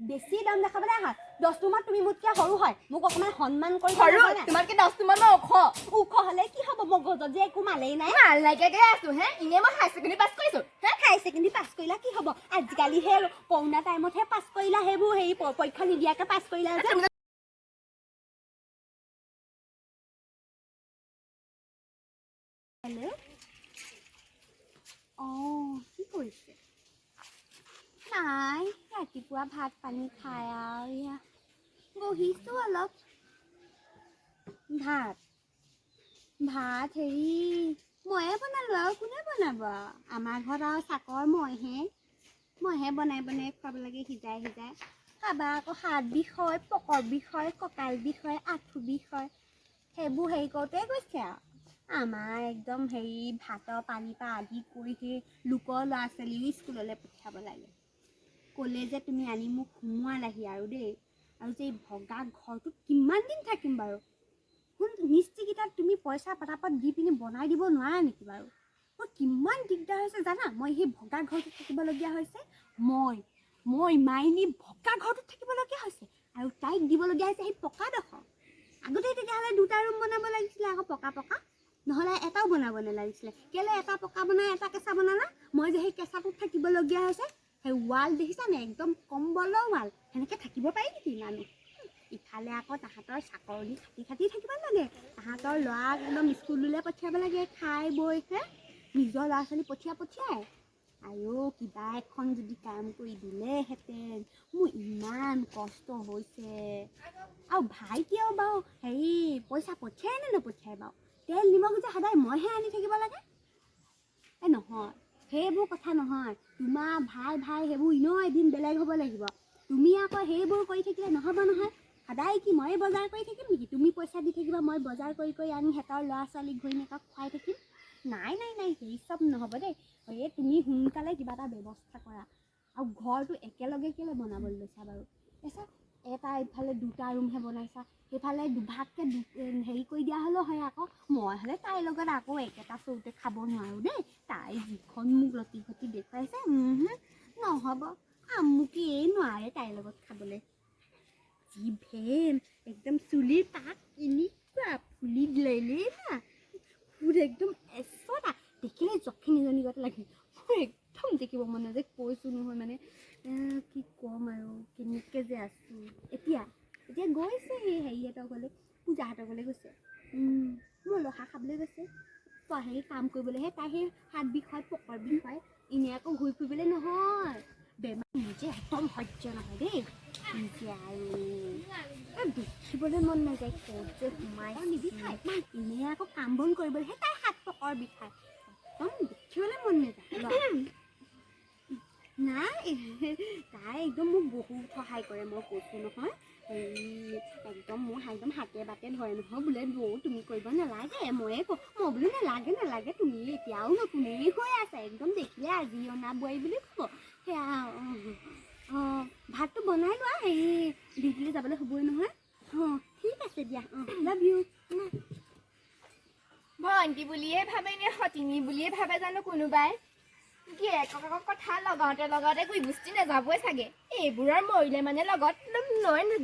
বেছি দাম দেখাবলৈ আহা 10 তোমাৰ তুমি মোতকে সৰু হয় মোক অকমান সন্মান কৰি সৰু তোমাতকে 10 তোমাৰ মই ওখ হলে কি হ'ব মগজত যে একো মালেই নাই মাল নাইকিয়াকে আছো হে ইনে মই হাই সেকেন্ডাৰী পাছ কৰিছো হে হাই সেকেন্ডাৰী পাছ কৰিলা কি হ'ব আজিকালি হে কৰোনা টাইমত হে পাছ কৰিলা হেবোৰ হেৰি পৰীক্ষা নিদিয়াকে পাছ কৰিলা যে হেল্ল' কি কৰিছে নাই ৰাতিপুৱা ভাত পানী খাই আৰু এয়া বহিছোঁ অলপ ভাত হেৰি ময়ে বনালোঁ আৰু কোনে বনাব আমাৰ ঘৰত আৰু চাকৰ মইহে বনাই খুৱাব লাগে সিজাই খাবা আকৌ হাত বিষ হয় পকৰ বিষ হয় কঁকাল বিষ হয় আঁঠু বিষ হয় সেইবোৰ হেৰি কৰোঁতে গৈছে আৰু আমাৰ একদম হেৰি ভাতৰ পানীৰ পৰা আদি কৰি সেই লোকৰ ল'ৰা ছোৱালীও স্কুললৈ পঠিয়াব লাগে ক'লে যে তুমি আনি মোক সোমোৱালাহি আৰু দেই আৰু যে এই ভগা ঘৰটোত কিমান দিন থাকিম বাৰু মিস্ত্ৰীকেইটাক তুমি পইচা পটাপট দি পিনি বনাই দিব নোৱাৰা নেকি বাৰু মোৰ কিমান দিগদাৰ হৈছে জানা মই সেই ভগা ঘৰটোত থাকিবলগীয়া হৈছে মই মাইনী ভগা ঘৰটোত থাকিবলগীয়া হৈছে আৰু তাইক দিবলগীয়া হৈছে সেই পকাডোখৰ আগতে তেতিয়াহ'লে 2টা ৰুম বনাব লাগিছিলে আকৌ পকা নহ'লে এটাও বনাব নালাগিছিলে কেলে এটা পকা বনাই এটা কেঁচা বনালা মই যে সেই কেঁচাটোত থাকিবলগীয়া হৈছে সেই ৱাল দেখিছানে একদম কম্বলৰ ৱাল সেনেকৈ থাকিব পাৰি নেকি মানুহ ইফালে আকৌ তাহাঁতৰ চাকৰ দি খাটি থাকিব লাগে তাহাঁতৰ ল'ৰাক একদম স্কুললৈ পঠিয়াব লাগে খাই বৈছে নিজৰ ল'ৰা ছোৱালী পঠিয়াই আৰু কিবা এখন যদি কাম কৰি দিলেহেঁতেন মোৰ ইমান কষ্ট হৈছে আৰু ভাইটিয়েও বাৰু হেৰি পইচা পঠিয়াই নে নপঠিয়াই বাৰু তেল নিমখ যে সদায় মইহে আনি থাকিব লাগে নহয় সেইবোৰ কথা নহয় তোমাৰ ভাই সেইবোৰ এনেও এদিন বেলেগ হ'ব লাগিব তুমি আকৌ সেইবোৰ কৰি থাকিলে নহ'ব নহয় সদায় কি মই বজাৰ কৰি থাকিম নেকি তুমি পইচা দি থাকিবা মই বজাৰ কৰি আনি সিহঁতৰ ল'ৰা ছোৱালীক ঘৈণীয়েকক খুৱাই থাকিম নাই সেই চব নহ'ব দেই এই তুমি সোনকালে কিবা এটা ব্যৱস্থা কৰা আৰু ঘৰটো একেলগে কেলৈ বনাবলৈ লৈছা বাৰু তাৰপিছত এটা ইফালে 2টা ৰুমহে বনাইছা সেইফালে দুভাগকৈ হেৰি কৰি দিয়া হ'লেও হয় আকৌ মই হ'লে তাইৰ লগত আকৌ একেটা চৰুতে খাব নোৱাৰোঁ দেই তাই যিখন মোক লতি ঘটি দেখুৱাইছে নহ'ব আমুকেই নোৱাৰে তাইৰ লগত খাবলৈ যি ভেন একদম চুলিৰ পাক এনেকুৱা ফুলি দিলে না ফুল একদম এচটা দেখিলে যখিনীজনী গতে লাগে মোৰ একদম দেখিব মন নাযায় কৈছোঁ নহয় মানে কি ক'ম আৰু কেনেকৈ যে আছোঁ এতিয়া গৈছে সেই হেৰিহঁতৰ ঘৰলৈ পূজাহঁতৰ ঘৰলৈ গৈছে মোৰ লহা খাবলৈ গৈছে হেৰি কাম কৰিবলৈহে তাই সেই হাত বিষ হয় পকৰ বিষ হয় এনেই আকৌ ঘূৰি ফুৰিবলৈ নহয় বেমাৰ নিজে একদম সহ্য নহয় দেই নিজে আৰু দেখিবলৈ মন নাযায় ক'ত যে সোমাই নিবিষায় এনেই আকৌ কাম বন কৰিবলৈহে তাই হাত পকৰ বিষায় একদম দেখিবলৈ মন নাযায় নাই তাই একদম মোক বহুত সহায় কৰে মই কৈছোঁ নহয় একদম মোৰ একদম হাতে বাটে ধৰে নহয় বোলে তুমি কৰিব নালাগে ময়ে মই বোলো নালাগে তুমি এতিয়াও নতুনেই হৈ আছে একদম দেখিলে আজি অনা বোৱাৰী বুলি ক'ব সেয়া ভাতটো বনাই লোৱা হেৰি ডিউটিলৈ যাবলৈ হ'বই নহয় ঠিক আছে দিয়া লাভ ইউ ভণ্টি বুলিয়ে ভাবে নে সতিনী বুলিয়ে ভাবে জানো কোনোবাই গিয়েকক কথা লগাওঁতে গৈ গুষ্টি নাযাবই চাগে এইবোৰৰ মৰিলে মানে লগত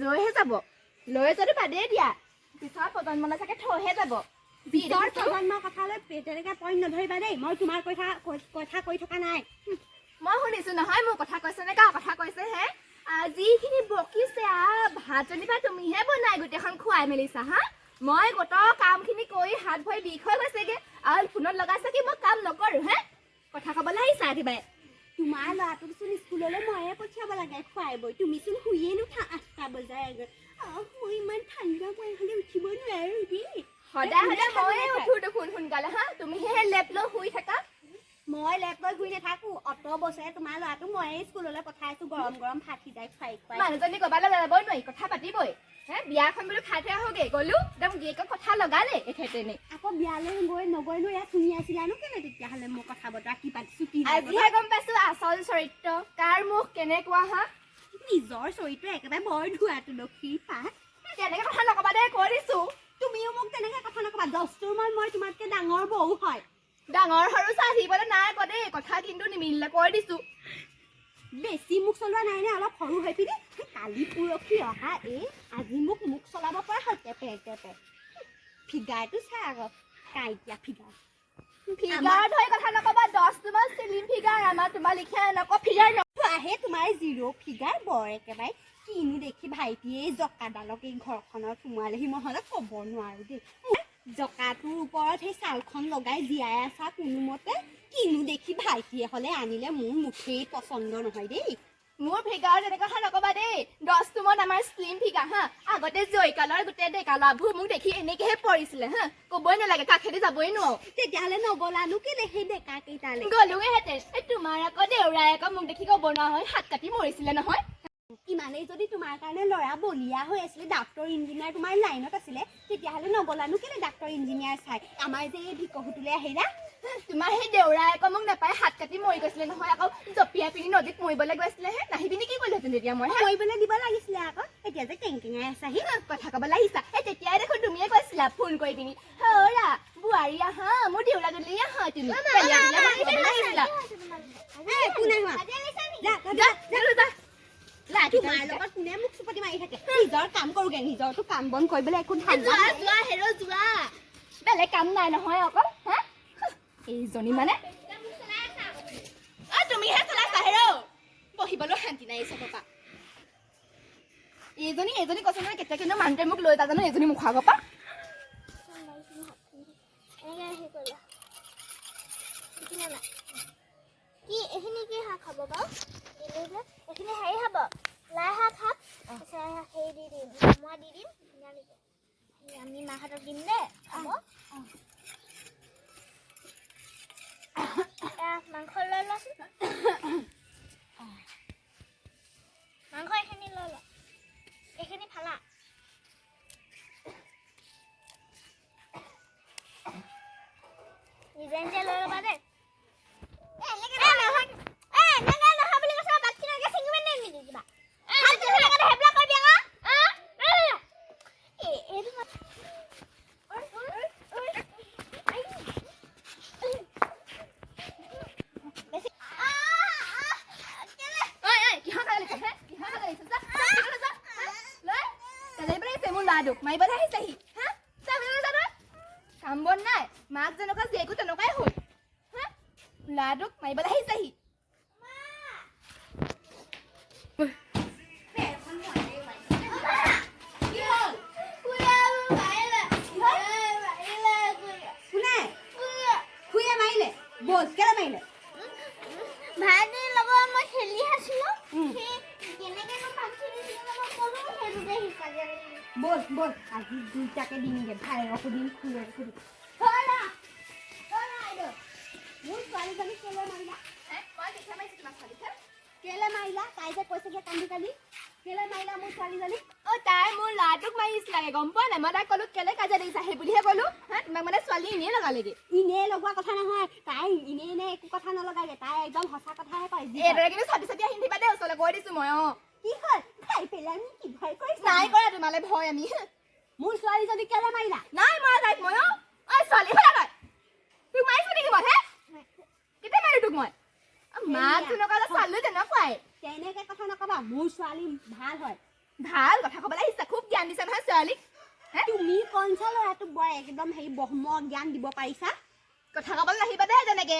লৈহে যাব লৈ যোৱাটো বাদেই দিয়া পিছৰ প্ৰজন্মলৈ চাগে থৈহে যাব পিছৰ প্ৰজন্মৰ কথালৈ তেনেকৈ পইণ্ট নধৰিবা দেই মই তোমাৰ কথা কৈ থকা নাই মই শুনিছোঁ নহয় মোৰ কথা কৈছে নে কাৰ কথা কৈছে হে যিখিনি বকিছে ভাত যেনিবা তুমিহে বনাই গোটেইখন খুৱাই মেলিছা হা মই গোটৰ কামখিনি কৰি হাত ভৰি বিষ হৈ গৈছেগৈ আৰু ফোনত লগাইছে কি মই কাম নকৰোঁ হে কথা ক'বলৈ আহিছা একেবাৰে তোমাৰ ল'ৰাটোকচোন স্কুললৈ ময়ে পঠিয়াব লাগে খুৱাই বৈ তুমিচোন শুইয়ে নুঠা 8টা বজাই মই ইমান ঠাণ্ডা মই হ'লে উঠিব নোৱাৰোঁ দেই সদায় ময়ে উঠো দেখোন সোনকালে হা তুমিহে লেপ লৈ শুই থাকা মই লেপ লৈ শুই নাথাকোঁ অত বছৰে তোমাৰ ল'ৰাটোক ময়ে স্কুললৈ পঠাইছোঁ গৰম ভাত সিজাই খুৱাই মানুহজনী ক'ৰবালৈ যাবই নোৱাৰি কথা পাতিবই হে বিয়াখন বোলো খাই থৈ আহোঁগে গ'লো একদম গিয়েকক কথা লগালে এখেতেনে আকৌ বিয়ালৈ নগৈনো ইয়াত শুনি আছিলানো কেলে তেতিয়াহ'লে মোৰ কথা বতৰা কি পাতিছোঁ কি আজিহে গম পাইছোঁ আচল চৰিত্ৰ কাৰ মুখ কেনেকুৱা হা নিজৰ চৰিত্ৰ একেবাৰে বৰ ধোৱা তুলসী পাত তেনেকৈ কথা নক'বা দে কৈ দিছোঁ তুমিও মোক তেনেকৈ কথা নক'বা 10টোৰ মান মই তোমাতকৈ ডাঙৰ বৌ হয় ডাঙৰ সৰু চাই থাকিবলৈ নাই আকৌ দেই কথা কিন্তু নিমিলিলে কৈ দিছোঁ বেছি মোক চলোৱা নাই নে অলপ সৰু হৈ পিনি কালি পুৰখি অহা আজি মোক চলাব পৰা হ'ল টেপে ফিগাৰটো চাই আকৌ কাইটিয়া ফিগাৰ ফিগাৰ ধৰি কথা নকবা 10 তোমাৰ স্লিম ফিগাৰ আমাৰ তোমাৰ লিখা নক ফিগাৰ আহে তোমাৰ জিৰ' ফিগাৰ বৰ একেবাৰে কিনো দেখি ভাইটিয়ে জকাডালক এই ঘৰখনত সোমোৱালেহি মই হ'লে ক'ব নোৱাৰো দেই জকাটোৰ ওপৰত সেই ছালখন লগাই জীয়াই আছা কোনোমতে কিনো দেখি ভাইটিয়ে হ'লে আনিলে মোৰ মুঠেই পচন্দ নহয় দেই মোৰ ফিগাৰ তেনেকৈ কথা নকবা দেই 10 তোমাৰ আমাৰ স্লিম ফিগাৰ হা আগতে জয়কালৰ গোটেই ডেকালাবোৰ মোক দেখি এনেকেহে পৰিছিলে হা ক'বই নালাগে কাষেদি যাবই নোৱাৰো তেতিয়াহ'লে নগলানো কেলে সেই ডেকা কেইটালে গ'লোহেঁতেন তোমাৰ আকৌ দেউৰাই আকৌ মোক দেখি ক'ব নোৱাৰা হয় হাত কাটি মৰিছিলে নহয় ইমানেই যদি তোমাৰ কাৰণে ল'ৰা বলিয়া হৈ আছিলে ডাক্তৰ ইঞ্জিনিয়াৰ তোমাৰ লাইনত আছিলে তেতিয়াহ'লে নগলানো কেলে ডাক্তৰ ইঞ্জিনিয়াৰ চাই আমাৰ যে এই ভিকহুতুলে আহিলা তোমাৰ সেই দেউৰাই আকৌ মোক নাপায় হাত কাটি মৰি গৈছিলে নহয় আকৌ জপিয়াই পিনি নদীত মৰিবলৈ গৈছিলেহে নাহি পিনি কি কৰিলোহেঁতেন তেতিয়া মই মৰিবলৈ দিব লাগিছিলে আকৌ এতিয়া যে কেংকেঙাই আছাহি কথা ক'বলৈ আহিছা এই তেতিয়াই দেখোন তুমিয়ে কৈছিলা ফোন কৰি পিনি হৰা বোৱাৰী আহা মোৰ দেউৰা গ'লি আহা তুমি তোমাৰ লগত কোনে মোক চুপতি মাৰি থাকে নিজৰ কাম কৰোগে নিজৰটো কাম বন কৰিবলৈ একো বেলেগ কাম নাই নহয় অকল হা এইজনী মানে তুমিহে চলাইছা হেৰ বহিবলৈ শান্তি নাই চবকা এইজনী কৈছে নহয় কেতিয়া কিন্তু মানুহটোৱে মোক লৈ যা জানো এইজনী মুখ আগৰ পৰা কি এইখিনি কি শাক খাব বাৰু এইখিনি হেৰি খাব লাই শাক খাব হেৰি দি দিম মই দি দিম আমি মাহঁতক দিম দে খাব মাংস লৈ লোৱাচোন মাংস এইখিনি লৈ ল এইখিনি ফালা নিজে নিজে লৈ ল'বা দেই মাৰিবলৈ আহিছেহি হা কাম বন নাই মাক যেনেকুৱা জীয়েকো তেনেকুৱাই হ'ল হা ল'ৰাটোক মাৰিবলৈ আহিছেহি ভাইটিৰ লগত মই খেলি আছিলো বল আজি দুইটাকে দিমগে ভাইৰকো দিম খুৰীকো দিম মোৰ ছোৱালীজনী কেলে মাৰিলা তাই যে কৈছে যে কান্দি কেলে মাৰিলা মোৰ ছোৱালীজনী তাই মোৰ ল'ৰাটোক মাৰিছিলাগে গম পোৱা নাই মই তাইক ক'লো কেলে কাজিয়া লাগিছা সেই বুলিহে ক'লো হা তোমাক মানে ছোৱালী এনেই লগালেগে ইনে লগোৱা কথা নহয় তাই ইনে একো কথা নলগাগে তাই একদম সঁচা কথাহে কয় এইদৰে কিন্তু চাতি আহি থাকিবা দেই ওচৰলৈ কৈ দিছো মই কি হ'ল তাই পেলাই মোক কি ভয় কৰিছা নাই কৰা তোমালে ভয় আমি মোৰ ছোৱালীজনী কেলে মাৰিলা নাই মৰা তাইক মই ছোৱালী হ'লা তই তোক মাৰিছো নেকি মই হে কেতিয়া মাৰি তোক মই মাক তেনেকুৱা ছোৱালী তেনেকুৱাই তেনেকে কথা নকবা মোৰ ছোৱালী ভাল হয় ভাল কথা ক'বলৈ আহিছা খুব জ্ঞান দিছা নহয় ছোৱালীক তুমি কনচা ল'ৰাটোক বৰ একদম হেৰি ব্ৰহ্ম জ্ঞান দিব পাৰিছা কথা ক'বলৈ নাহিবা দেই তেনেকে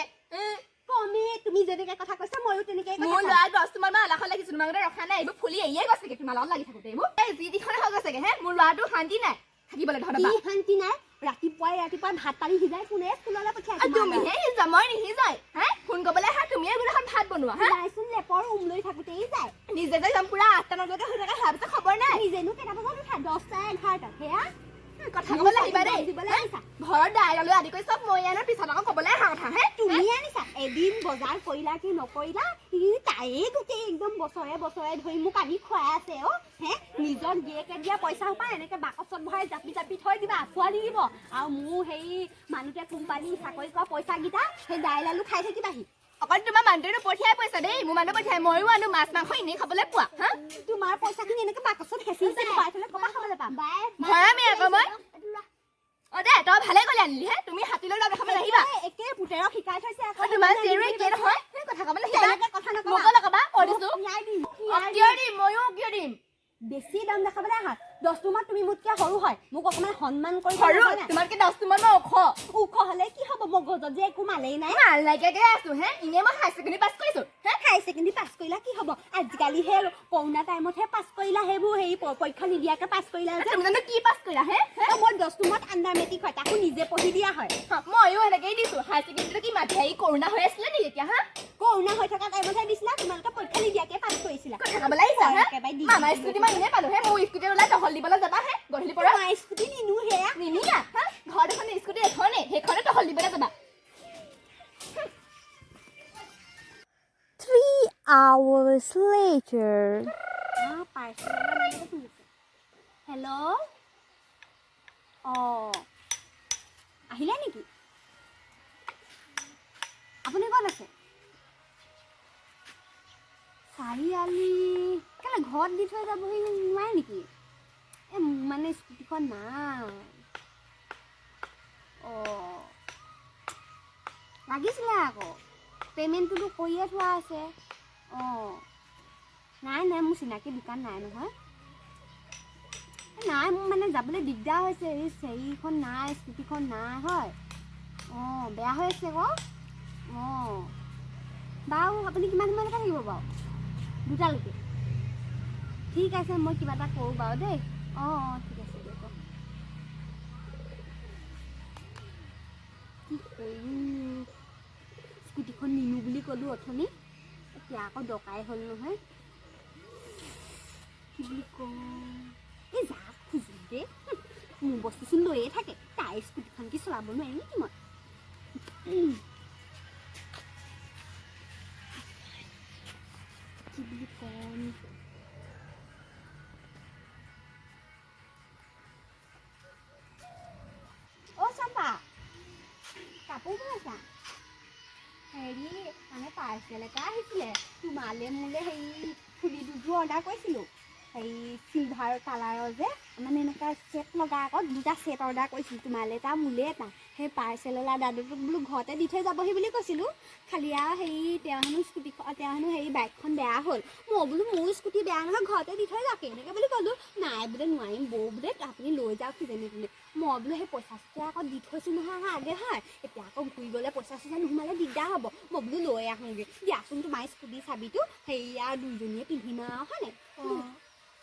কমে তুমি যেনেকে কথা কৈছা ময়ো তেনেকে মোৰ ল'ৰা 10 তোমাৰ মই আলাখন লাগিছো তোমাৰ মতে ৰখা নাই এইবোৰ ফুলি এৰিয়ে গৈছেগে তোমাৰ লগত লাগি থাকোতে এইবোৰ যি দিখনে হৈ গৈছেগে হে মোৰ ল'ৰাটো শান্তি নাই থাকিবলৈ ধৰা শান্তি নাই ৰাতিপুৱাই ভাত পানী সিজাই কোনে স্কুললৈ পঠিয়াই তুমিহে সিজা মই নিসিজাই হে ফোন কৰিবলৈ হা তুমিয়ে গোটেইখন ভাত বনোৱা হা যাইচোন লেপৰ উম লৈ থাকোতেই যায় নিজে যে যাম পুৰা 8টা 9টালৈকে হৈ থাকে তাৰ পিছত খবৰ নাই নিজেনো কেইটা বজাত উঠা 10টা 11টা সেয়া কথা ক'বলৈ আহিবা দেই ঘৰত দাইললৈ আদি কৰি চব মই আনৰ পিছত আকৌ ক'বলৈ অহা কথা হে তুমি আনিছা এদিন বজাৰ কৰিলা কি নকৰিলা তাইয়ে গোটেই একদম বছৰে ধৰি মোক আনি খুৱাই আছে হে নিজৰ গিয়েকে দিয়া পইচা সোপা এনেকে বাকচত ভৰাই জাপি থৈ দিবা আঁচুৱালি দিব আৰু মোৰ হেৰি মানুহটোৱে কোম্পানী চাকৰি কৰা পইচাকেইটা সেই দাইল আলু খাই থাকিবাহি অকল তোমাৰ মানুহটোৱে পঠিয়াই পইচা দেই মোৰ মানুহ পঠিয়াই ময়ো আনো মাছ মাংস এনেই খাবলৈ পোৱা হা তোমাৰ পইচাখিনি এনেকে বাকচত হেঁচি ভৰাই থ'লে ক'ৰপৰা খাবলৈ পাম ভৰামে আকৌ মই দে তই ভালে কৰি আনিলি হে তুমি হাতীলৈ যাব দেখাবলৈ আহিবা একে পুতেৰক শিকাই থৈছে আকৌ তোমাৰ জীয়েৰে একে নহয় কথা ক'বলৈ আহিবা কথা নকবা মোকো নকবা কৈ দিছো ন্যায় দিম কিয় দিম ময়ো কিয় দিম বেছি দাম দেখাবলৈ আহা 10 টুমান তুমি মোতকৈ সৰু হয় মোক অকণমান সন্মান কৰি সৰু তোমাতকে 10 মান মই ওখ হ'লে কি হ'ব মগজত যে একো মালেই নাই মাল নাইকিয়াকে আছো হে ইনে মই হাই ছেকেণ্ডাৰী পাছ কৰিছো হে হাই ছেকেণ্ডেৰী পাছ কৰিলা কি হ'ব আজিকালি হে কৰোণা টাইমতহে পাছ কৰিলা সেইবোৰ হেৰি পৰীক্ষা নিদিয়াকৈ পাছ কৰিলা যে তুমি জানো কি পাছ কৰিলা হে মই 10 টুমত আণ্ডাৰ মেট্ৰিক হয় তাকো নিজে পঢ়ি দিয়া হয় ময়ো এনেকেই দিছো হাই ছেকেণ্ডাৰীটো কি মাটি আহি কৰোণা হৈ আছিলে নেকি এতিয়া হা কৰোণা হৈ থকা টাইমতহে দিছিলা তোমালোকে পৰীক্ষা নিদিয়াকৈ পাছ কৰিছিলা কথা ক'বলৈ আহিছা হা মামাৰ স্কুটি মই ইনে পালো হে মোৰ স্কুটি ওলাই টহল দিবলৈ যাবা হে গধূলি পৰা মাই স্কুটি নিনো সেয়া নিনিয়া হা ঘৰত এখন স্কুটি এখনে সেইখনে টহল দিবলৈ যাবা 3 hours later হেল্ল' আহিলে নেকি আপুনি ক'ত আছে চাৰিআলি কেলৈ ঘৰত দি থৈ যাবহি নোৱাৰে নেকি এই মানে স্কুটিখন নাই লাগিছিলে আকৌ পে'মেণ্টটোতো কৰিয়ে থোৱা আছে নাই মোৰ চিনাকি দোকান নাই নহয় নাই মোৰ মানে যাবলৈ দিগদাৰ হৈছে এই চেৰিখন নাই স্কুটিখন নাই হয় বেয়া হৈ আছে আকৌ বাৰু আপুনি কিমান সময়লৈকে থাকিব বাৰু 2টালৈকে ঠিক আছে মই কিবা এটা কৰোঁ বাৰু দেই ঠিক আছে দিয়ক কি কৰিম স্কুটিখন নিনো বুলি ক'লোঁ অথনি এতিয়া আকৌ দৰকাৰী হ'ল নহয় কি বুলি কওঁ এই যাক খুজিম দেই মোৰ বস্তুচোন লৈয়ে থাকে তাই স্কুটিখন কি চলাব নোৱাৰিম নেকি মই কি বুলি কম চম্পা কাপোৰ বনাইছা হেৰি মানে পাৰ্চেল এটা আহিছিলে তোমালৈ মোলৈ হেৰি ফুলি দুযোৰ অৰ্ডাৰ কৰিছিলোঁ হেৰি চিলভাৰ কালাৰৰ যে মানে এনেকুৱা ছেট লগা আকৌ 2টা ছেট অৰ্ডাৰ কৰিছিলোঁ তোমালৈ এটা মোলৈ এটা সেই পাৰ্চেললা দাদুটোক বোলো ঘৰতে দি থৈ যাবহি বুলি কৈছিলোঁ খালি আৰু হেৰি তেওঁ হেনো হেৰি বাইকখন বেয়া হ'ল মই বোলো মোৰ স্কুটি বেয়া নহয় ঘৰতে দি থৈ যাওক এনেকৈ বুলি ক'লোঁ নাই বোলে নোৱাৰিম বৌ বোলে আপুনি লৈ যাওক কিজানি বোলে মই বোলো সেই পইচা চইচা আকৌ দি থৈছোঁ নহয় আগে হয় এতিয়া আকৌ ঘূৰি গ'লে পইচা চইচা নোসোমালে দিগদাৰ হ'ব মই বোলো লৈ আহোঁগৈ দিয়াচোন তোমাৰ স্কুটি চাবিটো হেৰি আৰু দুইজনীয়ে পিন্ধিম আৰু হয়নে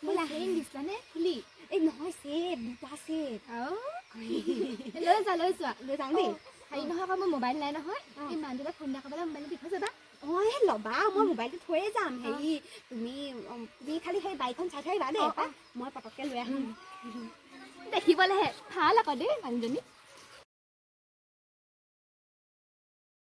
বোলা হেৰি দিছিলানে ফুলি এই নহয় ছেট 2টা ছেট লৈ যোৱা লৈ যাওঁ দেই হেৰি নহয় আকৌ মোৰ মোবাইল নাই নহয় এই মানুহটোলৈ ফোন এটা কৰিবলৈ মোবাইলটো দি থৈ যাবা এই ল'বা মই মোবাইলটো থৈয়ে যাম হেৰি তুমি খালি সেই বাইকখন চাই থৈ আহিবা দেই মই পটককৈ লৈ আহিম দেখিবলৈহে ভাল আকৌ দেই মানুহজনী